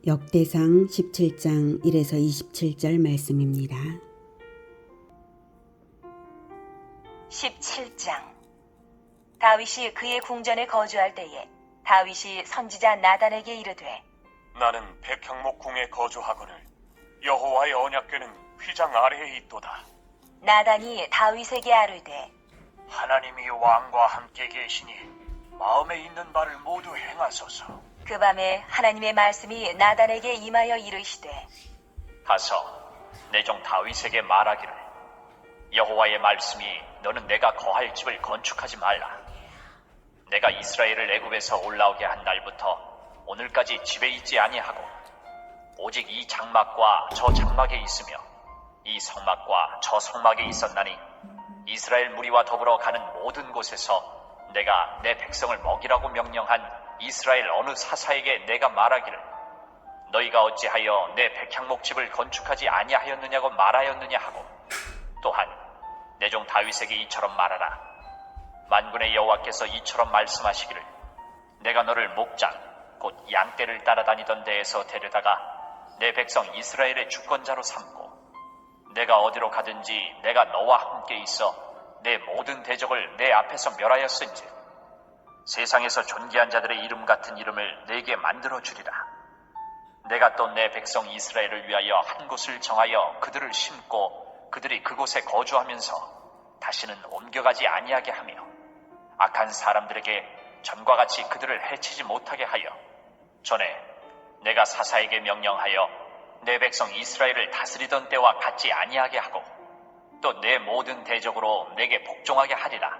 역대상 17장 1에서 27절 말씀입니다. 17장. 다윗이 그의 궁전에 거주할 때에 다윗이 선지자 나단에게 이르되, 나는 백향목 궁에 거주하거늘 여호와의 언약궤는 휘장 아래에 있도다. 나단이 다윗에게 아뢰되, 하나님이 왕과 함께 계시니 마음에 있는 바를 모두 행하소서. 그 밤에 하나님의 말씀이 나단에게 임하여 이르시되, 가서 내 종 다윗에게 말하기를, 여호와의 말씀이 너는 내가 거할 집을 건축하지 말라. 내가 이스라엘을 애굽에서 올라오게 한 날부터 오늘까지 집에 있지 아니하고 오직 이 장막과 저 장막에 있으며 이 성막과 저 성막에 있었나니 이스라엘 무리와 더불어 가는 모든 곳에서 내가 내 백성을 먹이라고 명령한 이스라엘 어느 사사에게 내가 말하기를, 너희가 어찌하여 내 백향목 집을 건축하지 아니하였느냐고 말하였느냐 하고, 또한 내 종 다윗에게 이처럼 말하라. 만군의 여호와께서 이처럼 말씀하시기를, 내가 너를 목장 곧 양떼를 따라다니던 데에서 데려다가 내 백성 이스라엘의 주권자로 삼고, 내가 어디로 가든지 내가 너와 함께 있어 내 모든 대적을 내 앞에서 멸하였은즉 세상에서 존귀한 자들의 이름 같은 이름을 내게 만들어 주리라. 내가 또 내 백성 이스라엘을 위하여 한 곳을 정하여 그들을 심고 그들이 그곳에 거주하면서 다시는 옮겨가지 아니하게 하며 악한 사람들에게 전과 같이 그들을 해치지 못하게 하여 전에 내가 사사에게 명령하여 내 백성 이스라엘을 다스리던 때와 같지 아니하게 하고 또 내 모든 대적으로 내게 복종하게 하리라.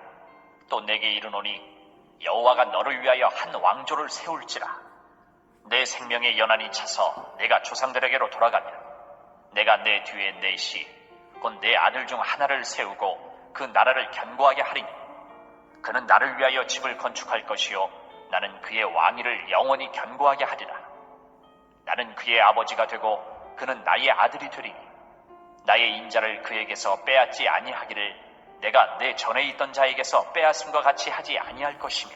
또 내게 이르노니 여호와가 너를 위하여 한 왕조를 세울지라. 내 생명의 연한이 차서 내가 조상들에게로 돌아가며 내가 내 뒤에 넷이 곧 내 아들 중 하나를 세우고 그 나라를 견고하게 하리니 그는 나를 위하여 집을 건축할 것이요 나는 그의 왕위를 영원히 견고하게 하리라. 나는 그의 아버지가 되고 그는 나의 아들이 되리니 나의 인자를 그에게서 빼앗지 아니하기를 내가 내 전에 있던 자에게서 빼앗음과 같이 하지 아니할 것이며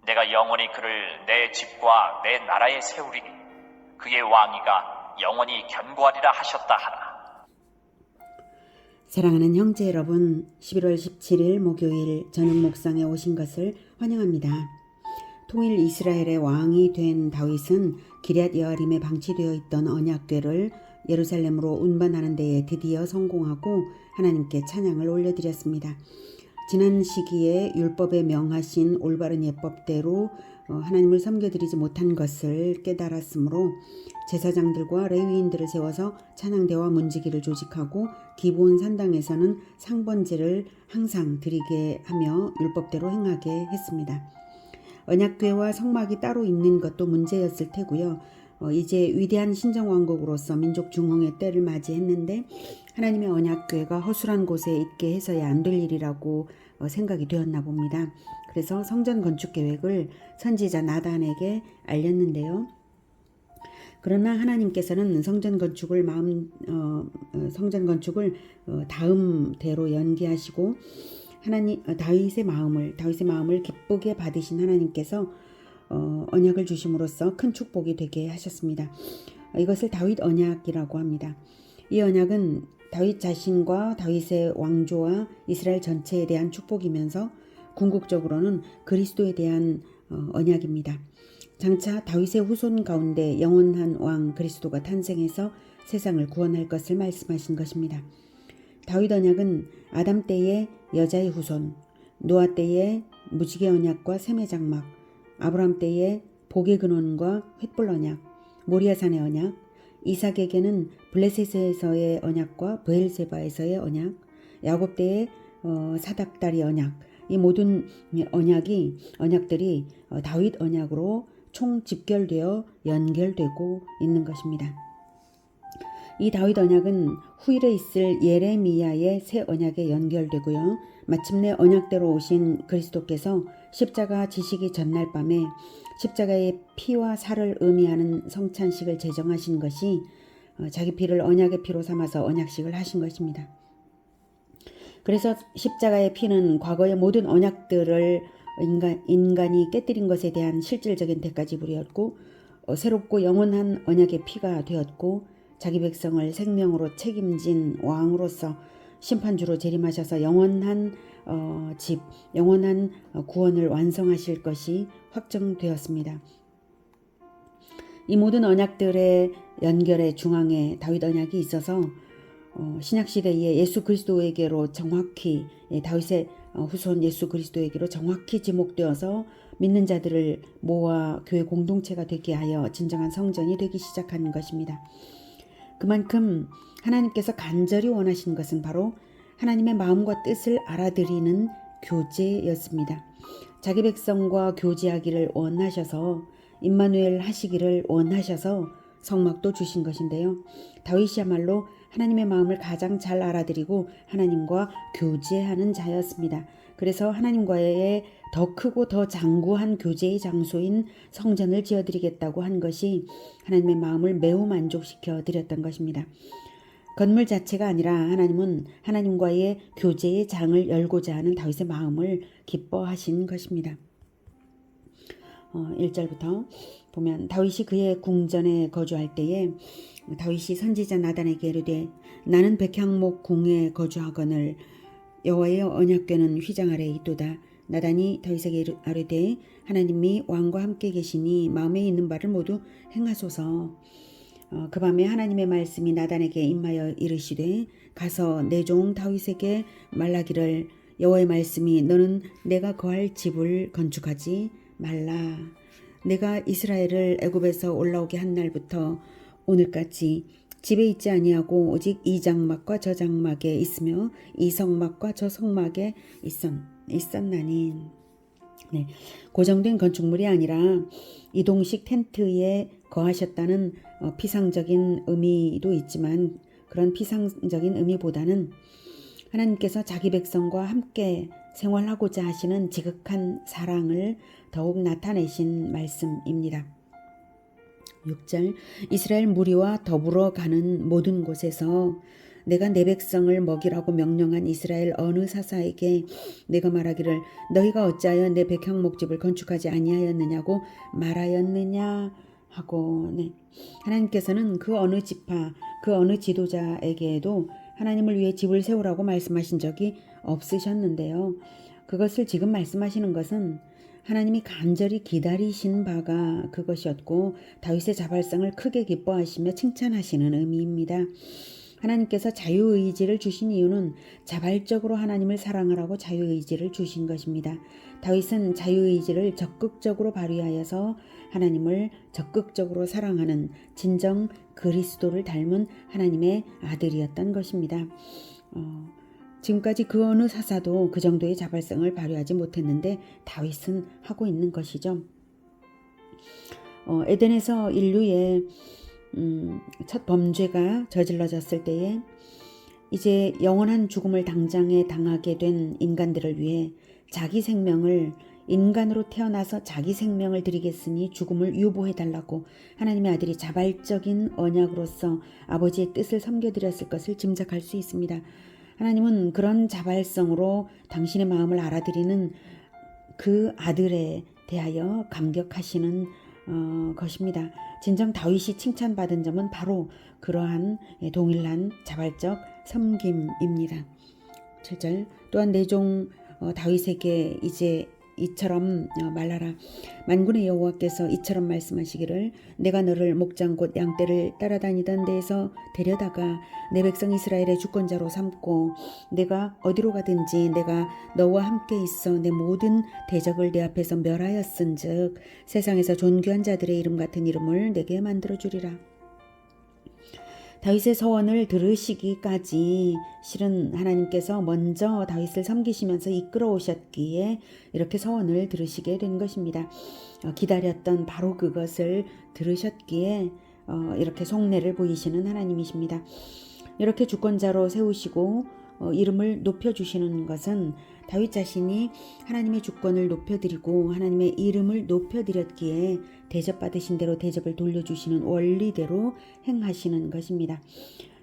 내가 영원히 그를 내 집과 내 나라에 세우리니 그의 왕위가 영원히 견고하리라 하셨다 하라. 사랑하는 형제 여러분, 11월 17일 목요일 저녁 목상에 오신 것을 환영합니다. 통일 이스라엘의 왕이 된 다윗은 기럇 여아림에 방치되어 있던 언약궤를 예루살렘으로 운반하는 데에 드디어 성공하고 하나님께 찬양을 올려드렸습니다. 지난 시기에 율법에 명하신 올바른 예법대로 하나님을 섬겨드리지 못한 것을 깨달았으므로 제사장들과 레위인들을 세워서 찬양대와 문지기를 조직하고 기브온 산당에서는 상번제를 항상 드리게 하며 율법대로 행하게 했습니다. 언약궤와 성막이 따로 있는 것도 문제였을 테고요. 이제 위대한 신정왕국으로서 민족 중흥의 때를 맞이했는데 하나님의 언약궤가 허술한 곳에 있게 해서야 안 될 일이라고 생각이 되었나 봅니다. 그래서 성전 건축 계획을 선지자 나단에게 알렸는데요. 그러나 하나님께서는 성전 건축을 다음대로 연기하시고 다윗의 마음을 기쁘게 받으신 하나님께서 언약을 주심으로써 큰 축복이 되게 하셨습니다. 이것을 다윗 언약이라고 합니다. 이 언약은 다윗 자신과 다윗의 왕조와 이스라엘 전체에 대한 축복이면서 궁극적으로는 그리스도에 대한 언약입니다. 장차 다윗의 후손 가운데 영원한 왕 그리스도가 탄생해서 세상을 구원할 것을 말씀하신 것입니다. 다윗 언약은 아담 때의 여자의 후손, 노아 때의 무지개 언약과 셈의 장막, 아브라함 때의 복의 근원과 횃불 언약, 모리아산의 언약, 이삭에게는 블레셋에서의 언약과 브엘세바에서의 언약, 야곱 때의 사닥다리 언약, 이 모든 언약들이 다윗 언약으로 총 집결되어 연결되고 있는 것입니다. 이 다윗 언약은 후일에 있을 예레미야의 새 언약에 연결되고요. 마침내 언약대로 오신 그리스도께서 십자가 지시기 전날 밤에 십자가의 피와 살을 의미하는 성찬식을 제정하신 것이 자기 피를 언약의 피로 삼아서 언약식을 하신 것입니다. 그래서 십자가의 피는 과거의 모든 언약들을 인간이 깨뜨린 것에 대한 실질적인 대가 지불이었고 새롭고 영원한 언약의 피가 되었고 자기 백성을 생명으로 책임진 왕으로서 심판주로 재림하셔서 영원한 영원한 구원을 완성하실 것이 확정되었습니다. 이 모든 언약들의 연결의 중앙에 다윗 언약이 있어서 신약 시대에 예수 그리스도에게로 정확히 다윗의 후손 예수 그리스도에게로 정확히 지목되어서 믿는 자들을 모아 교회 공동체가 되게 하여 진정한 성전이 되기 시작한 것입니다. 그만큼 하나님께서 간절히 원하신 것은 바로 하나님의 마음과 뜻을 알아들이는 교제였습니다. 자기 백성과 교제하기를 원하셔서 임마누엘 하시기를 원하셔서 성막도 주신 것인데요. 다윗이야말로 하나님의 마음을 가장 잘 알아들이고 하나님과 교제하는 자였습니다. 그래서 하나님과의 더 크고 더 장구한 교제의 장소인 성전을 지어드리겠다고 한 것이 하나님의 마음을 매우 만족시켜 드렸던 것입니다. 건물 자체가 아니라 하나님은 하나님과의 교제의 장을 열고자 하는 다윗의 마음을 기뻐하신 것입니다. 1절부터 보면 다윗이 그의 궁전에 거주할 때에 다윗이 선지자 나단에게 이르되 나는 백향목 궁에 거주하거늘 여호와의 언약궤는 휘장 아래에 있도다. 나단이 다윗에게 아뢰되 하나님이 왕과 함께 계시니 마음에 있는 바를 모두 행하소서. 그 밤에 하나님의 말씀이 나단에게 임하여 이르시되 가서 내 종 다윗에게 말하기를 여호와의 말씀이 너는 내가 거할 집을 건축하지 말라. 내가 이스라엘을 애굽에서 올라오게 한 날부터 오늘까지 집에 있지 아니하고 오직 이 장막과 저 장막에 있으며 이 성막과 저 성막에 있었나니. 네, 고정된 건축물이 아니라 이동식 텐트에 거하셨다는 피상적인 의미도 있지만 그런 피상적인 의미보다는 하나님께서 자기 백성과 함께 생활하고자 하시는 지극한 사랑을 더욱 나타내신 말씀입니다. 6절 이스라엘 무리와 더불어 가는 모든 곳에서 내가 내 백성을 먹이라고 명령한 이스라엘 어느 사사에게 내가 말하기를 너희가 어찌하여 내 백향목집을 건축하지 아니하였느냐고 말하였느냐 하고 하나님께서는 그 어느 지파 그 어느 지도자에게도 하나님을 위해 집을 세우라고 말씀하신 적이 없으셨는데요. 그것을 지금 말씀하시는 것은 하나님이 간절히 기다리신 바가 그것이었고 다윗의 자발성을 크게 기뻐하시며 칭찬하시는 의미입니다. 하나님께서 자유의지를 주신 이유는 자발적으로 하나님을 사랑하라고 자유의지를 주신 것입니다. 다윗은 자유의지를 적극적으로 발휘하여서 하나님을 적극적으로 사랑하는 진정 그리스도를 닮은 하나님의 아들이었던 것입니다. 지금까지 그 어느 사사도 그 정도의 자발성을 발휘하지 못했는데 다윗은 하고 있는 것이죠. 에덴에서 인류의 첫 범죄가 저질러졌을 때에 이제 영원한 죽음을 당장에 당하게 된 인간들을 위해 자기 생명을 인간으로 태어나서 자기 생명을 드리겠으니 죽음을 유보해달라고 하나님의 아들이 자발적인 언약으로서 아버지의 뜻을 섬겨드렸을 것을 짐작할 수 있습니다. 하나님은 그런 자발성으로 당신의 마음을 알아들이는 그 아들에 대하여 감격하시는 것입니다. 진정 다윗이 칭찬받은 점은 바로 그러한 동일한 자발적 섬김입니다. 7절 또한 내 종 다윗에게 이제 이처럼 말하라. 만군의 여호와께서 이처럼 말씀하시기를 내가 너를 목장 곧 양떼를 따라다니던 데에서 데려다가 내 백성 이스라엘의 주권자로 삼고 내가 어디로 가든지 내가 너와 함께 있어 내 모든 대적을 내 앞에서 멸하였은즉 세상에서 존귀한 자들의 이름 같은 이름을 내게 만들어주리라. 다윗의 서원을 들으시기까지 실은 하나님께서 먼저 다윗을 섬기시면서 이끌어 오셨기에 이렇게 서원을 들으시게 된 것입니다. 기다렸던 바로 그것을 들으셨기에 이렇게 속내를 보이시는 하나님이십니다. 이렇게 주권자로 세우시고 이름을 높여주시는 것은 다윗 자신이 하나님의 주권을 높여드리고 하나님의 이름을 높여드렸기에 대접받으신 대로 대접을 돌려주시는 원리대로 행하시는 것입니다.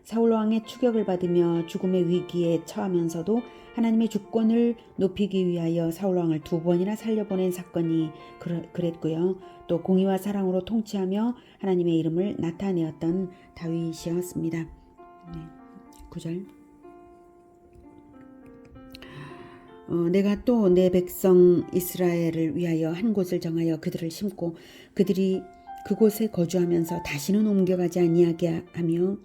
사울 왕의 추격을 받으며 죽음의 위기에 처하면서도 하나님의 주권을 높이기 위하여 사울 왕을 2번이나 살려보낸 사건이 그랬고요. 또 공의와 사랑으로 통치하며 하나님의 이름을 나타내었던 다윗이었습니다. 9절. 내가 또 내 백성 이스라엘을 위하여 한 곳을 정하여 그들을 심고 그들이 그곳에 거주하면서 다시는 옮겨가지 아니하게 하며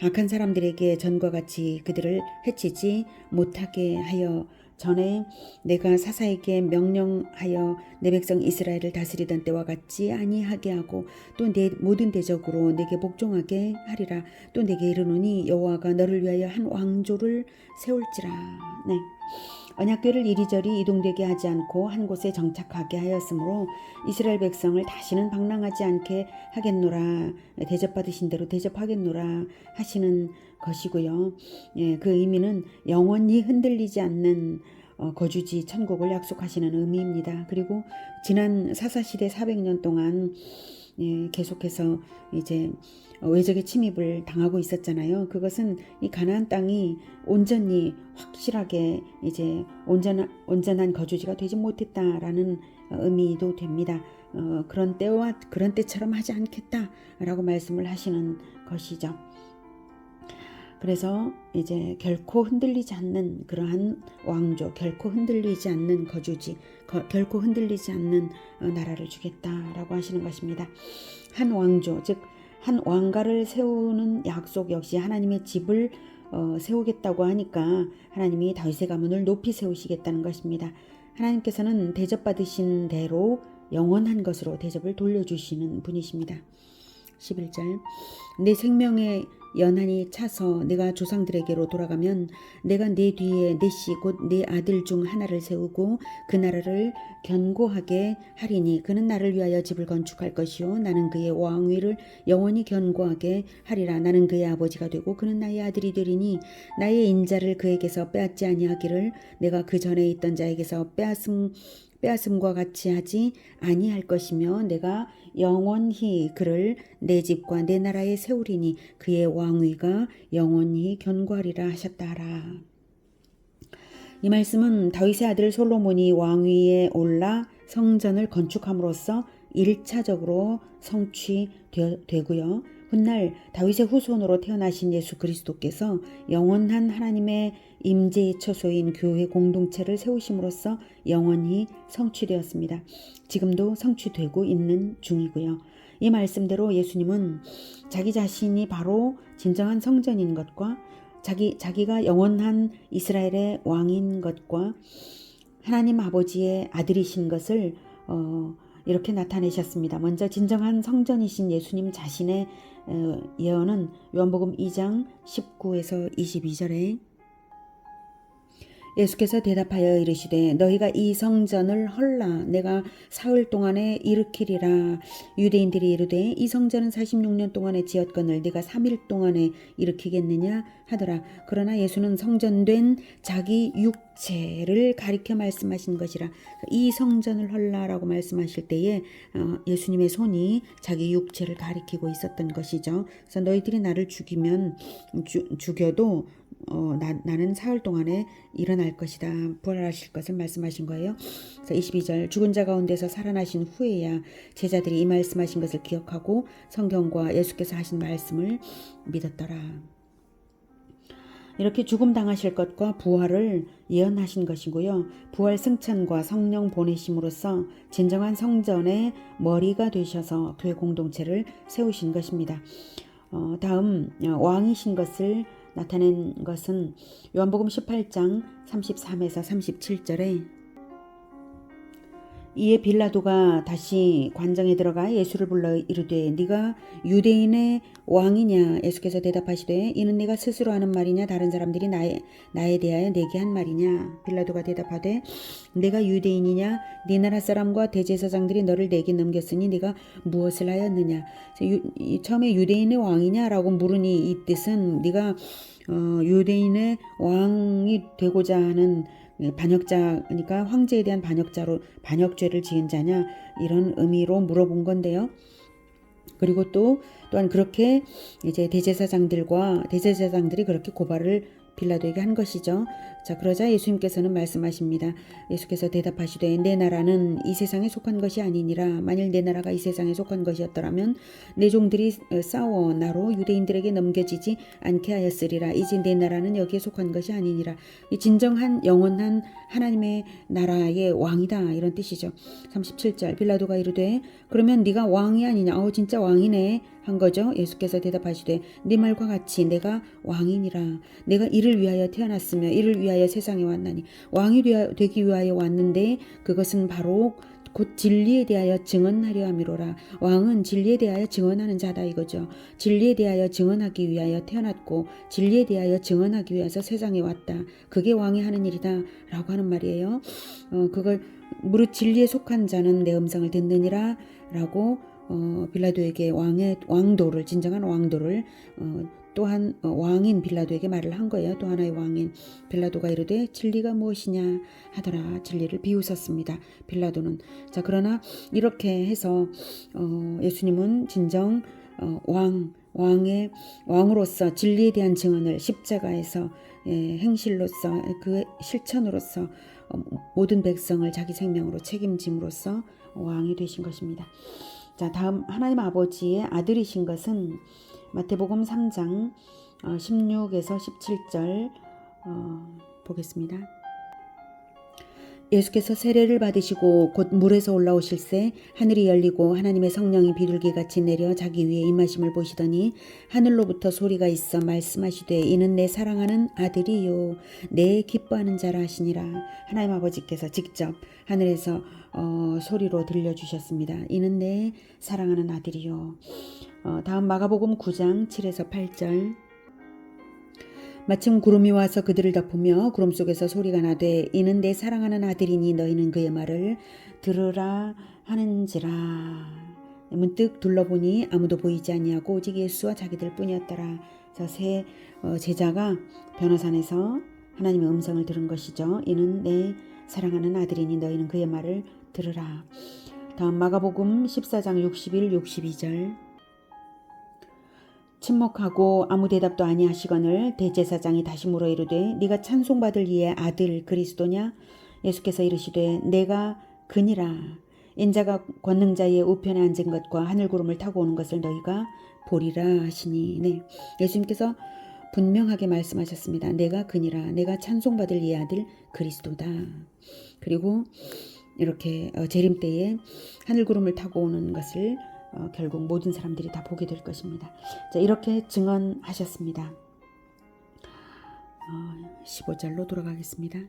악한 사람들에게 전과 같이 그들을 해치지 못하게 하여 전에 내가 사사에게 명령하여 내 백성 이스라엘을 다스리던 때와 같지 아니하게 하고 또 내 모든 대적으로 내게 복종하게 하리라. 또 내게 이르노니 여호와가 너를 위하여 한 왕조를 세울지라. 네. 언약궤를 이리저리 이동되게 하지 않고 한 곳에 정착하게 하였으므로 이스라엘 백성을 다시는 방랑하지 않게 하겠노라. 대접받으신 대로 대접하겠노라 하시는 것이고요. 그 의미는 영원히 흔들리지 않는 거주지 천국을 약속하시는 의미입니다. 그리고 지난 사사시대 400년 동안 계속해서 이제 외적의 침입을 당하고 있었잖아요. 그것은 이 가나안 땅이 온전히 확실하게 이제 온전한 거주지가 되지 못했다라는 의미도 됩니다. 그런 때와 그런 때처럼 하지 않겠다라고 말씀을 하시는 것이죠. 그래서 이제 결코 흔들리지 않는 그러한 왕조, 결코 흔들리지 않는 거주지, 결코 흔들리지 않는 나라를 주겠다라고 하시는 것입니다. 한 왕조, 즉 한 왕가를 세우는 약속 역시 하나님의 집을 세우겠다고 하니까 하나님이 다윗의 가문을 높이 세우시겠다는 것입니다. 하나님께서는 대접받으신 대로 영원한 것으로 대접을 돌려주시는 분이십니다. 11절. 내 생명의 연한이 차서 내가 조상들에게로 돌아가면 내가 내 뒤에 내 씨 곧 내 아들 중 하나를 세우고 그 나라를 견고하게 하리니 그는 나를 위하여 집을 건축할 것이요 나는 그의 왕위를 영원히 견고하게 하리라. 나는 그의 아버지가 되고 그는 나의 아들이 되리니 나의 인자를 그에게서 빼앗지 아니하기를 내가 그 전에 있던 자에게서 빼앗음과 같이 하지 아니할 것이며 내가 영원히 그를 내 집과 내 나라에 세우리니 그의 왕위가 영원히 견고하리라 하셨다라. 이 말씀은 다윗의 아들 솔로몬이 왕위에 올라 성전을 건축함으로써 1차적으로 성취되고요. 훗날 다윗의 후손으로 태어나신 예수 그리스도께서 영원한 하나님의 임재의 처소인 교회 공동체를 세우심으로써 영원히 성취되었습니다. 지금도 성취되고 있는 중이고요. 이 말씀대로 예수님은 자기 자신이 바로 진정한 성전인 것과 자기가 영원한 이스라엘의 왕인 것과 하나님 아버지의 아들이신 것을 이렇게 나타내셨습니다. 먼저 진정한 성전이신 예수님 자신의 예언은 요한복음 2장 19에서 22절에 예수께서 대답하여 이르시되 너희가 이 성전을 헐라 내가 사흘 동안에 일으키리라. 유대인들이 이르되 이 성전은 46년 동안에 지었거늘 네가 3일 동안에 일으키겠느냐 하더라. 그러나 예수는 성전된 자기 육체를 가리켜 말씀하신 것이라. 이 성전을 헐라라고 말씀하실 때에 예수님의 손이 자기 육체를 가리키고 있었던 것이죠. 그래서 너희들이 나를 죽여도 나는 사흘 동안에 일어날 것이다. 부활하실 것을 말씀하신 거예요. 그래서 22절 죽은 자 가운데서 살아나신 후에야 제자들이 이 말씀하신 것을 기억하고 성경과 예수께서 하신 말씀을 믿었더라. 이렇게 죽음 당하실 것과 부활을 예언하신 것이고요. 부활 승천과 성령 보내심으로써 진정한 성전의 머리가 되셔서 교회 공동체를 세우신 것입니다. 다음 왕이신 것을 나타낸 것은 요한복음 18장 33에서 37절에 이에 빌라도가 다시 관정에 들어가 예수를 불러 이르되 네가 유대인의 왕이냐. 예수께서 대답하시되 이는 네가 스스로 하는 말이냐 다른 사람들이 나에 대하여 내게 한 말이냐. 빌라도가 대답하되 내가 유대인이냐. 네 나라 사람과 대제사장들이 너를 내게 넘겼으니 네가 무엇을 하였느냐. 처음에 유대인의 왕이냐라고 물으니 이 뜻은 네가 유대인의 왕이 되고자 하는 반역자, 그러니까 황제에 대한 반역죄를 지은 자냐 이런 의미로 물어본 건데요. 그리고 또한 그렇게 이제 대제사장들이 그렇게 고발을 빌라도에게 한 것이죠. 자, 그러자 예수님께서는 말씀하십니다. 예수께서 대답하시되 내 나라는 이 세상에 속한 것이 아니니라. 만일 내 나라가 이 세상에 속한 것이었더라면 내 종들이 싸워 나로 유대인들에게 넘겨지지 않게 하였으리라. 이제 내 나라는 여기에 속한 것이 아니니라. 이 진정한 영원한 하나님의 나라의 왕이다, 이런 뜻이죠. 37절 빌라도가 이르되 그러면 네가 왕이 아니냐. 진짜 왕이네 한 거죠. 예수께서 대답하시되 네 말과 같이 내가 왕이니라. 내가 이를 위하여 태어났으며 이를 위하여 세상에 왔나니 왕이 되기 위하여 왔는데 그것은 바로 곧 진리에 대하여 증언하려 함이로라. 왕은 진리에 대하여 증언하는 자다 이거죠. 진리에 대하여 증언하기 위하여 태어났고 진리에 대하여 증언하기 위해서 세상에 왔다. 그게 왕이 하는 일이다 라고 하는 말이에요. 그걸 무릇 진리에 속한 자는 내 음성을 듣느니라 라고 빌라도에게 왕도를, 진정한 왕도를 또한 왕인 빌라도에게 말을 한 거예요. 또 하나의 왕인 빌라도가 이르되 진리가 무엇이냐 하더라. 진리를 비웃었습니다. 빌라도는. 자, 그러나 이렇게 해서 예수님은 진정 왕으로서 진리에 대한 증언을 십자가에서 행실로서 그 실천으로서 모든 백성을 자기 생명으로 책임짐으로써 왕이 되신 것입니다. 자, 다음 하나님 아버지의 아들이신 것은 마태복음 3장 16에서 17절 보겠습니다. 예수께서 세례를 받으시고 곧 물에서 올라오실새 하늘이 열리고 하나님의 성령이 비둘기같이 내려 자기 위에 임하심을 보시더니 하늘로부터 소리가 있어 말씀하시되 이는 내 사랑하는 아들이요 내 기뻐하는 자라 하시니라. 하나님 아버지께서 직접 하늘에서 소리로 들려주셨습니다. 이는 내 사랑하는 아들이요. 다음 마가복음 9장 7에서 8절. 마침 구름이 와서 그들을 덮으며 구름 속에서 소리가 나되 이는 내 사랑하는 아들이니 너희는 그의 말을 들으라 하는지라. 문득 둘러보니 아무도 보이지 아니하고 오직 예수와 자기들 뿐이었더라. 세 제자가 변호산에서 하나님의 음성을 들은 것이죠. 이는 내 사랑하는 아들이니 너희는 그의 말을 들으라. 다음 마가복음 14장 61, 62절. 침묵하고 아무 대답도 아니하시거늘 대제사장이 다시 물어 이르되 네가 찬송받을 이의 아들 그리스도냐? 예수께서 이르시되 내가 그니라. 인자가 권능자의 우편에 앉은 것과 하늘구름을 타고 오는 것을 너희가 보리라 하시니. 네, 예수님께서 분명하게 말씀하셨습니다. 내가 그니라. 내가 찬송받을 이의 아들 그리스도다. 그리고 이렇게 재림 때에 하늘구름을 타고 오는 것을 결국 모든 사람들이 다 보게 될 것입니다. 자, 이렇게 증언하셨습니다. 15절로 돌아가겠습니다.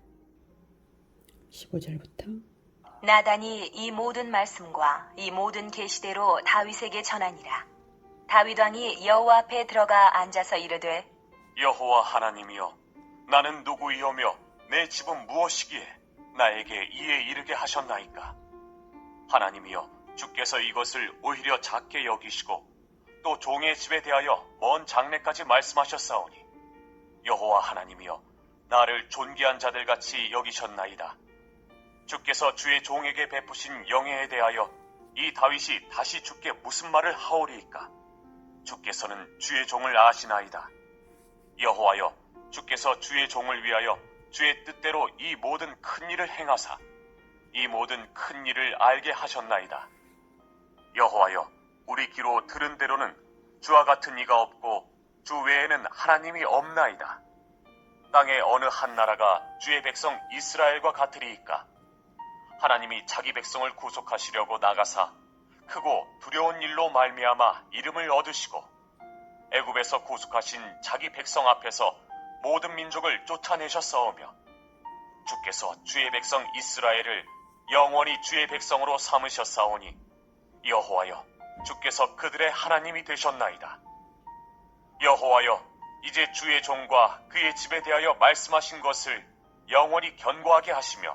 15절부터. 나단이 이 모든 말씀과 이 모든 계시대로 다윗에게 전하니라. 다윗 왕이 여호와 앞에 들어가 앉아서 이르되 여호와 하나님이여 나는 누구이오며 내 집은 무엇이기에 나에게 이에 이르게 하셨나이까. 하나님이여 주께서 이것을 오히려 작게 여기시고 또 종의 집에 대하여 먼 장래까지 말씀하셨사오니 여호와 하나님이여 나를 존귀한 자들같이 여기셨나이다. 주께서 주의 종에게 베푸신 영예에 대하여 이 다윗이 다시 주께 무슨 말을 하오리이까. 주께서는 주의 종을 아시나이다. 여호와여 주께서 주의 종을 위하여 주의 뜻대로 이 모든 큰 일을 행하사 이 모든 큰 일을 알게 하셨나이다. 여호와여 우리 귀로 들은 대로는 주와 같은 이가 없고 주 외에는 하나님이 없나이다. 땅의 어느 한 나라가 주의 백성 이스라엘과 같으리이까. 하나님이 자기 백성을 구속하시려고 나가사 크고 두려운 일로 말미암아 이름을 얻으시고 애굽에서 구속하신 자기 백성 앞에서 모든 민족을 쫓아내셨사오며 주께서 주의 백성 이스라엘을 영원히 주의 백성으로 삼으셨사오니 여호와여 주께서 그들의 하나님이 되셨나이다. 여호와여 이제 주의 종과 그의 집에 대하여 말씀하신 것을 영원히 견고하게 하시며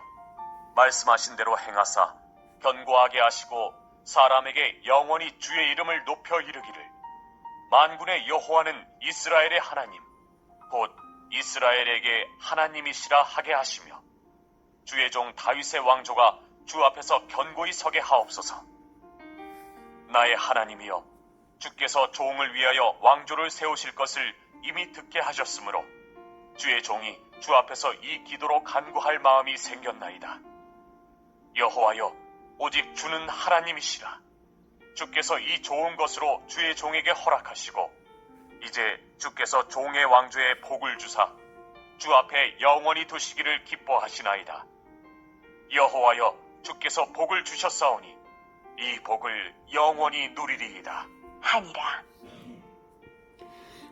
말씀하신 대로 행하사 견고하게 하시고 사람에게 영원히 주의 이름을 높여 이르기를 만군의 여호와는 이스라엘의 하나님 곧 이스라엘에게 하나님이시라 하게 하시며 주의 종 다윗의 왕조가 주 앞에서 견고히 서게 하옵소서. 나의 하나님이여 주께서 종을 위하여 왕조를 세우실 것을 이미 듣게 하셨으므로 주의 종이 주 앞에서 이 기도로 간구할 마음이 생겼나이다. 여호와여, 오직 주는 하나님이시라. 주께서 이 좋은 것으로 주의 종에게 허락하시고 이제 주께서 종의 왕조에 복을 주사 주 앞에 영원히 두시기를 기뻐하시나이다. 여호와여, 주께서 복을 주셨사오니 이 복을 영원히 누리리이다. 하니라.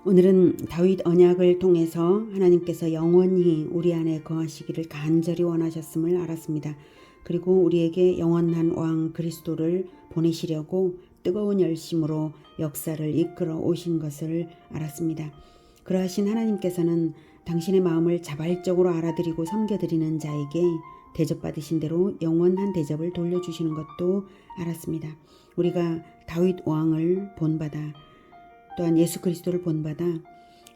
오늘은 다윗 언약을 통해서 하나님께서 영원히 우리 안에 거하시기를 간절히 원하셨음을 알았습니다. 그리고 우리에게 영원한 왕 그리스도를 보내시려고 뜨거운 열심으로 역사를 이끌어 오신 것을 알았습니다. 그러하신 하나님께서는 당신의 마음을 자발적으로 알아들이고 섬겨드리는 자에게 대접받으신 대로 영원한 대접을 돌려주시는 것도 알았습니다. 우리가 다윗 왕을 본받아 또한 예수 그리스도를 본받아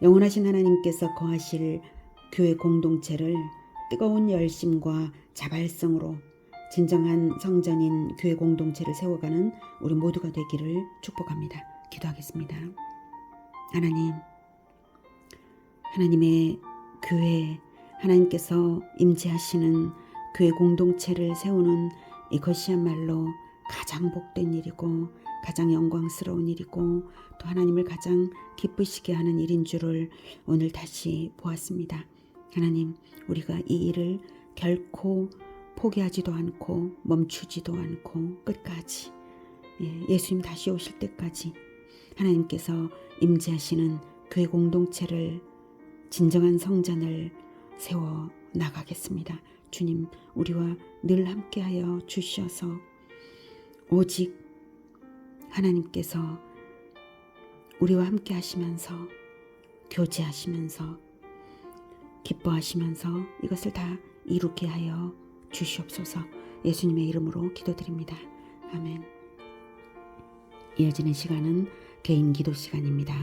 영원하신 하나님께서 거하실 교회 공동체를 뜨거운 열심과 자발성으로 진정한 성전인 교회 공동체를 세워가는 우리 모두가 되기를 축복합니다. 기도하겠습니다. 하나님, 하나님의 교회, 하나님께서 임재하시는 교회 공동체를 세우는 이것이야말로 가장 복된 일이고 가장 영광스러운 일이고 또 하나님을 가장 기쁘시게 하는 일인 줄을 오늘 다시 보았습니다. 하나님, 우리가 이 일을 결코 포기하지도 않고 멈추지도 않고 끝까지 예수님 다시 오실 때까지 하나님께서 임재하시는 교회 공동체를 진정한 성전을 세워 나가겠습니다. 주님, 우리와 늘 함께하여 주셔서 오직 하나님께서 우리와 함께 하시면서 교제하시면서 기뻐하시면서 이것을 다 이루게 하여 주시옵소서. 예수님의 이름으로 기도드립니다. 아멘. 이어지는 시간은 개인 기도 시간입니다.